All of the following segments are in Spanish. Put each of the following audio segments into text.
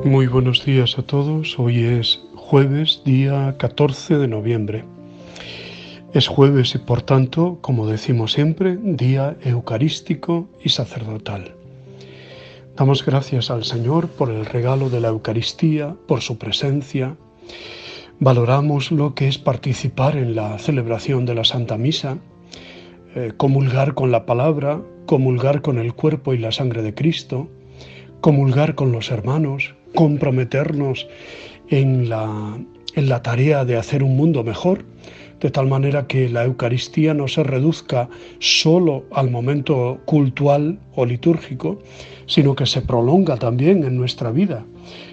Muy buenos días a todos. Hoy es jueves, día 14 de noviembre. Es jueves y por tanto, como decimos siempre, día eucarístico y sacerdotal. Damos gracias al Señor por el regalo de la Eucaristía, por su presencia. Valoramos lo que es participar en la celebración de la Santa Misa, comulgar con la palabra, comulgar con el cuerpo y la sangre de Cristo, comulgar con los hermanos, comprometernos en la tarea de hacer un mundo mejor, de tal manera que la Eucaristía no se reduzca solo al momento cultual o litúrgico, sino que se prolonga también en nuestra vida.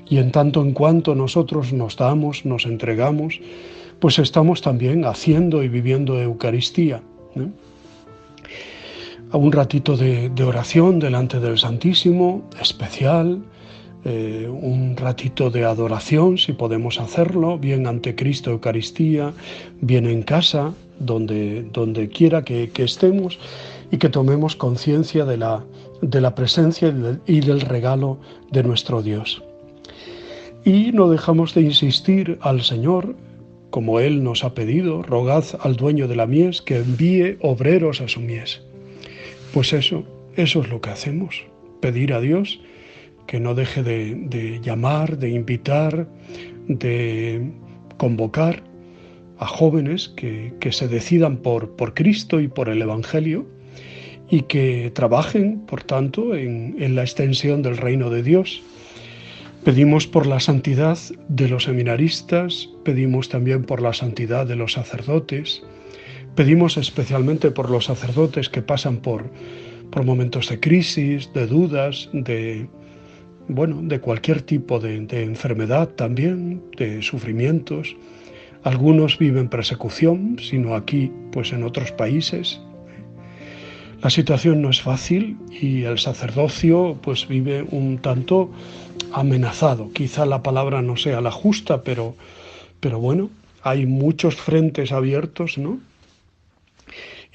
Y en tanto en cuanto nosotros nos damos, nos entregamos, pues estamos también haciendo y viviendo Eucaristía, ¿no? Un ratito de oración delante del Santísimo, especial, un ratito de adoración, si podemos hacerlo, bien ante Cristo Eucaristía, bien en casa, donde quiera que estemos, y que tomemos conciencia de la presencia y del regalo de nuestro Dios. Y no dejamos de insistir al Señor, como Él nos ha pedido: rogad al dueño de la mies que envíe obreros a su mies. Pues eso es lo que hacemos, pedir a Dios que no deje de llamar, de invitar, de convocar a jóvenes que se decidan por Cristo y por el Evangelio, y que trabajen, por tanto, en la extensión del reino de Dios. Pedimos por la santidad de los seminaristas, pedimos también por la santidad de los sacerdotes. Pedimos especialmente por los sacerdotes que pasan por momentos de crisis, de dudas, de cualquier tipo de enfermedad también, de sufrimientos. Algunos viven persecución, sino aquí, pues en otros países. La situación no es fácil y el sacerdocio pues vive un tanto amenazado. Quizá la palabra no sea la justa, pero bueno, hay muchos frentes abiertos, ¿no?,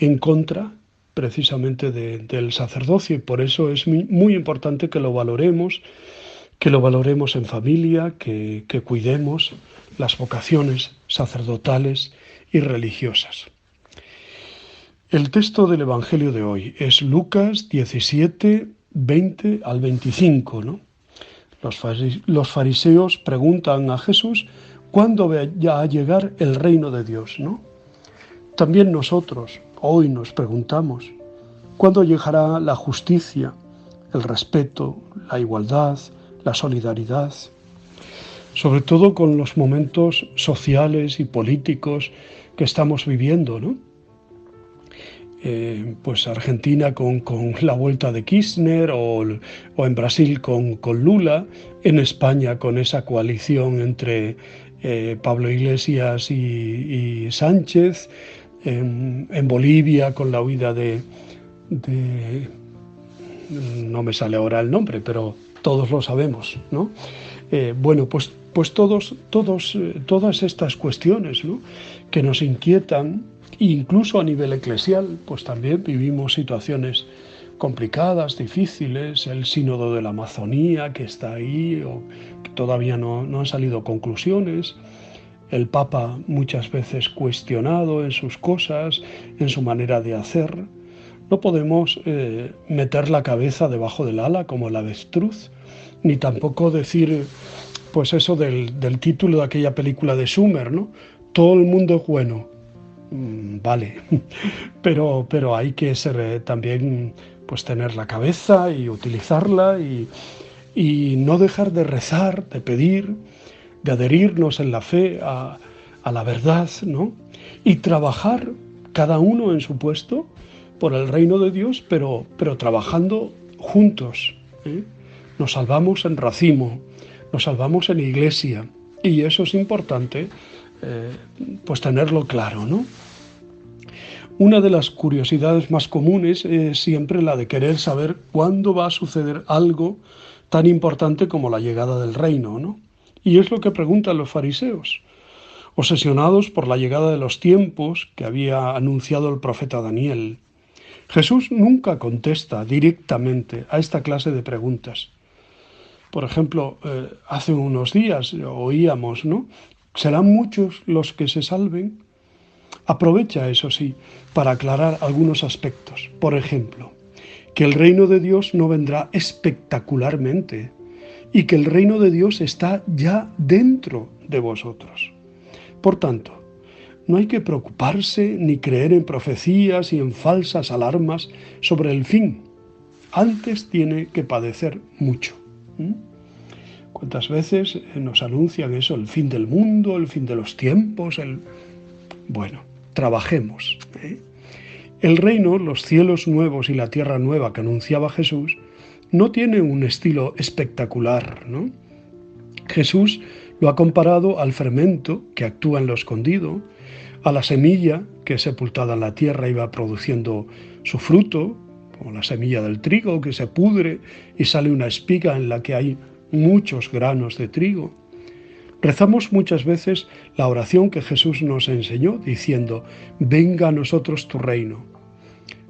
en contra precisamente del sacerdocio, y por eso es muy importante que lo valoremos en familia, que cuidemos las vocaciones sacerdotales y religiosas. El texto del Evangelio de hoy es Lucas 17, 20 al 25, ¿no? Los fariseos preguntan a Jesús cuándo va a llegar el reino de Dios, ¿no? También nosotros hoy nos preguntamos: ¿cuándo llegará la justicia, el respeto, la igualdad, la solidaridad? Sobre todo con los momentos sociales y políticos que estamos viviendo, ¿no? Pues Argentina con la vuelta de Kirchner, o en Brasil con Lula, en España con esa coalición entre Pablo Iglesias y Sánchez, en Bolivia con la huida de no me sale ahora el nombre, pero todos lo sabemos, ¿no? Pues todas estas cuestiones, ¿no?, que nos inquietan, incluso a nivel eclesial, pues también vivimos situaciones complicadas, difíciles. El sínodo de la Amazonía que está ahí, o que todavía no han salido conclusiones. El Papa muchas veces cuestionado en sus cosas, en su manera de hacer. No podemos meter la cabeza debajo del ala como el avestruz, ni tampoco decir, pues eso del título de aquella película de Schumer, ¿no? Todo el mundo es bueno. Vale, pero hay que ser también, pues tener la cabeza y utilizarla, y no dejar de rezar, de pedir, de adherirnos en la fe a la verdad, ¿no? Y trabajar cada uno en su puesto por el reino de Dios, pero trabajando juntos, ¿eh? Nos salvamos en racimo, nos salvamos en iglesia, y eso es importante, pues tenerlo claro, ¿no? Una de las curiosidades más comunes es siempre la de querer saber cuándo va a suceder algo tan importante como la llegada del reino, ¿no? Y es lo que preguntan los fariseos, obsesionados por la llegada de los tiempos que había anunciado el profeta Daniel. Jesús nunca contesta directamente a esta clase de preguntas. Por ejemplo, hace unos días oíamos, ¿no? ¿Serán muchos los que se salven? Aprovecha, eso sí, para aclarar algunos aspectos. Por ejemplo, que el reino de Dios no vendrá espectacularmente y que el reino de Dios está ya dentro de vosotros. Por tanto, no hay que preocuparse ni creer en profecías y en falsas alarmas sobre el fin. Antes tiene que padecer mucho. ¿Cuántas veces nos anuncian eso? El fin del mundo, el fin de los tiempos. Bueno, trabajemos. El reino, los cielos nuevos y la tierra nueva que anunciaba Jesús, no tiene un estilo espectacular, ¿no? Jesús lo ha comparado al fermento que actúa en lo escondido, a la semilla que sepultada en la tierra iba produciendo su fruto, como la semilla del trigo que se pudre y sale una espiga en la que hay muchos granos de trigo. Rezamos muchas veces la oración que Jesús nos enseñó diciendo: venga a nosotros tu reino.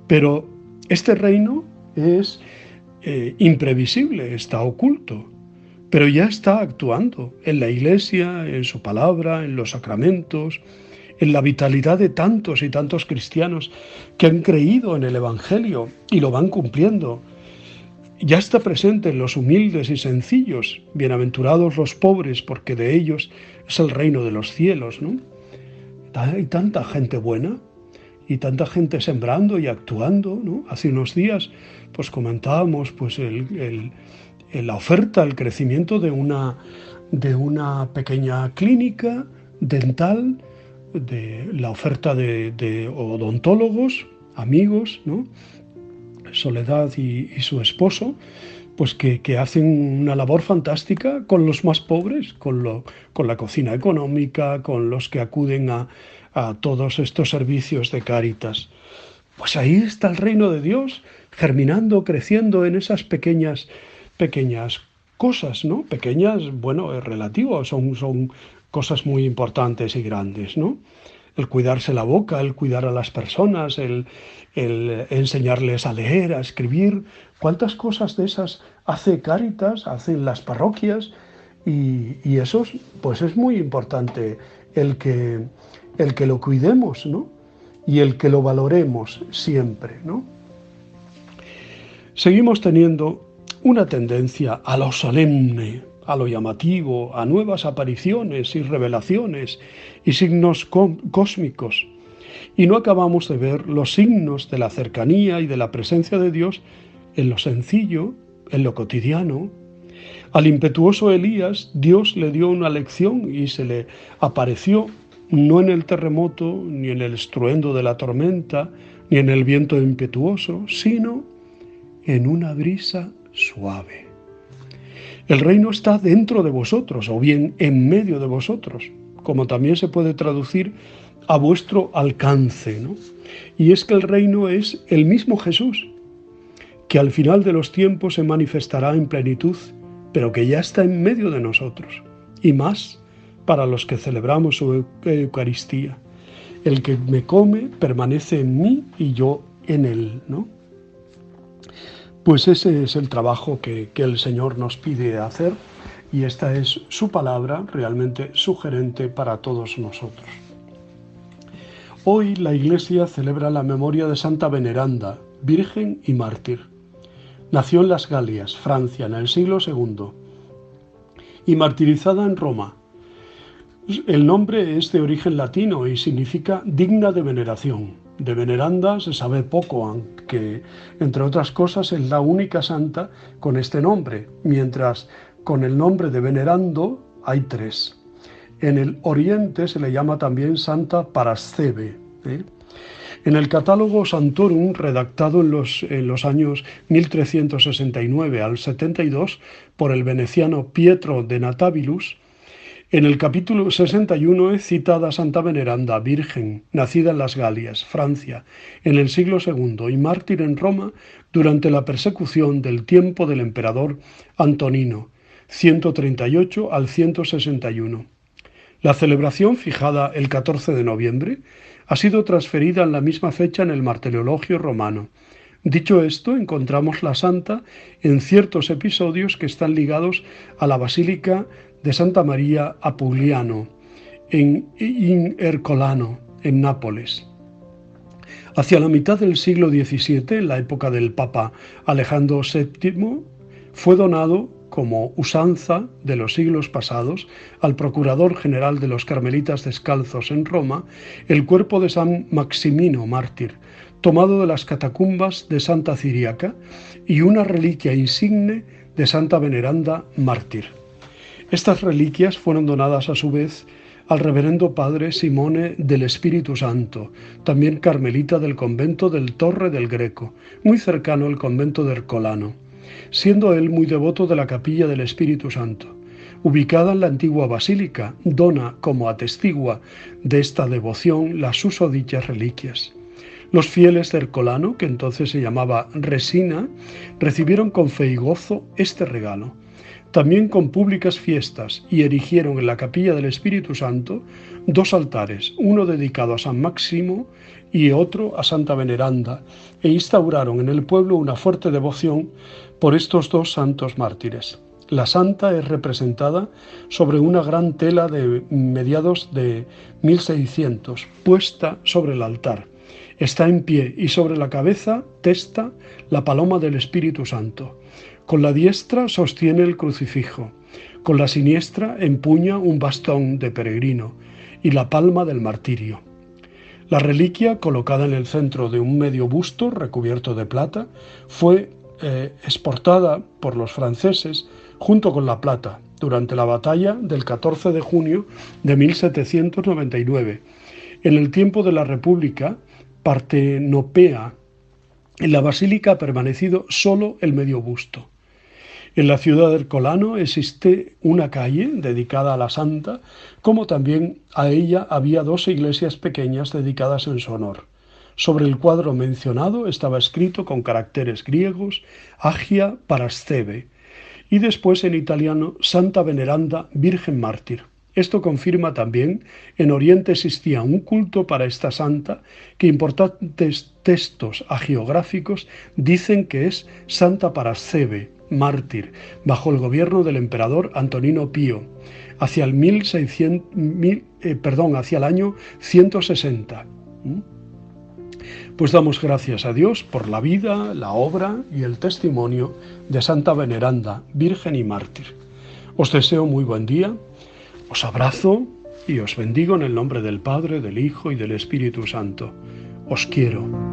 Pero este reino es imprevisible, está oculto, pero ya está actuando en la Iglesia, en su palabra, en los sacramentos, en la vitalidad de tantos y tantos cristianos que han creído en el Evangelio y lo van cumpliendo. Ya está presente en los humildes y sencillos, bienaventurados los pobres, porque de ellos es el reino de los cielos, ¿no? Hay tanta gente buena y tanta gente sembrando y actuando, ¿no? Hace unos días pues comentábamos pues la oferta, el crecimiento de una pequeña clínica dental, de la oferta de odontólogos, amigos, ¿no? Soledad y su esposo, pues que hacen una labor fantástica con los más pobres, con la cocina económica, con los que acuden a todos estos servicios de Cáritas. Pues ahí está el reino de Dios, germinando, creciendo en esas pequeñas cosas, ¿no? Pequeñas, bueno, es relativo, son cosas muy importantes y grandes, ¿no? El cuidarse la boca, el cuidar a las personas, el enseñarles a leer, a escribir. ¿Cuántas cosas de esas hace Cáritas, hacen las parroquias? Y eso pues es muy importante el que lo cuidemos, ¿no? Y el que lo valoremos siempre, ¿no? Seguimos teniendo una tendencia a lo solemne, a lo llamativo, a nuevas apariciones y revelaciones y signos cósmicos. Y no acabamos de ver los signos de la cercanía y de la presencia de Dios en lo sencillo, en lo cotidiano. Al impetuoso Elías, Dios le dio una lección y se le apareció no en el terremoto, ni en el estruendo de la tormenta, ni en el viento impetuoso, sino en una brisa suave. El reino está dentro de vosotros, o bien en medio de vosotros, como también se puede traducir a vuestro alcance, ¿no? Y es que el reino es el mismo Jesús, que al final de los tiempos se manifestará en plenitud, pero que ya está en medio de nosotros, y más para los que celebramos su Eucaristía. El que me come permanece en mí y yo en él, ¿no? Pues ese es el trabajo que el Señor nos pide hacer, y esta es su palabra realmente sugerente para todos nosotros. Hoy la Iglesia celebra la memoria de Santa Veneranda, virgen y mártir. Nació en las Galias, Francia, en el siglo II, y martirizada en Roma. El nombre es de origen latino y significa digna de veneración. De Veneranda se sabe poco, aunque, entre otras cosas, es la única santa con este nombre, mientras con el nombre de Venerando hay 3. En el Oriente se le llama también Santa Parasceve. En el catálogo Santorum, redactado en los años 1369 al 72 por el veneciano Pietro de Natabilus, en el capítulo 61 es citada Santa Veneranda, virgen, nacida en las Galias, Francia, en el siglo II y mártir en Roma durante la persecución del tiempo del emperador Antonino, 138 al 161. La celebración, fijada el 14 de noviembre, ha sido transferida en la misma fecha en el martirologio romano, Dicho esto, encontramos la santa en ciertos episodios que están ligados a la Basílica de Santa María a Pugliano, in Ercolano, en Nápoles. Hacia la mitad del siglo XVII, en la época del Papa Alejandro VII, fue donado, como usanza de los siglos pasados, al Procurador General de los Carmelitas Descalzos en Roma, el cuerpo de San Maximino mártir, tomado de las catacumbas de Santa Ciriaca, y una reliquia insigne de Santa Veneranda mártir. Estas reliquias fueron donadas a su vez al reverendo padre Simone del Espíritu Santo, también carmelita del convento del Torre del Greco, muy cercano al convento de Ercolano, siendo él muy devoto de la capilla del Espíritu Santo. Ubicada en la antigua basílica, dona como atestigua de esta devoción las susodichas reliquias. Los fieles de Ercolano, que entonces se llamaba Resina, recibieron con fe y gozo este regalo. También con públicas fiestas, y erigieron en la capilla del Espíritu Santo 2 altares, uno dedicado a San Máximo y otro a Santa Veneranda, e instauraron en el pueblo una fuerte devoción por estos 2 santos mártires. La santa es representada sobre una gran tela de mediados de 1600, puesta sobre el altar. Está en pie y sobre la cabeza testa la paloma del Espíritu Santo. Con la diestra sostiene el crucifijo, con la siniestra empuña un bastón de peregrino y la palma del martirio. La reliquia, colocada en el centro de un medio busto recubierto de plata, fue exportada por los franceses junto con la plata durante la batalla del 14 de junio de 1799, en el tiempo de la República Partenopea. En la basílica ha permanecido solo el medio busto. En la ciudad de Ercolano existe una calle dedicada a la santa, como también a ella había 2 iglesias pequeñas dedicadas en su honor. Sobre el cuadro mencionado estaba escrito con caracteres griegos Agia Parasceve y después en italiano Santa Veneranda Virgen Mártir. Esto confirma también en Oriente existía un culto para esta santa que importantes textos hagiográficos dicen que es Santa Parasceve, mártir, bajo el gobierno del emperador Antonino Pío, hacia el año 160. Pues damos gracias a Dios por la vida, la obra y el testimonio de Santa Veneranda, Virgen y Mártir. Os deseo muy buen día, os abrazo y os bendigo en el nombre del Padre, del Hijo y del Espíritu Santo. Os quiero.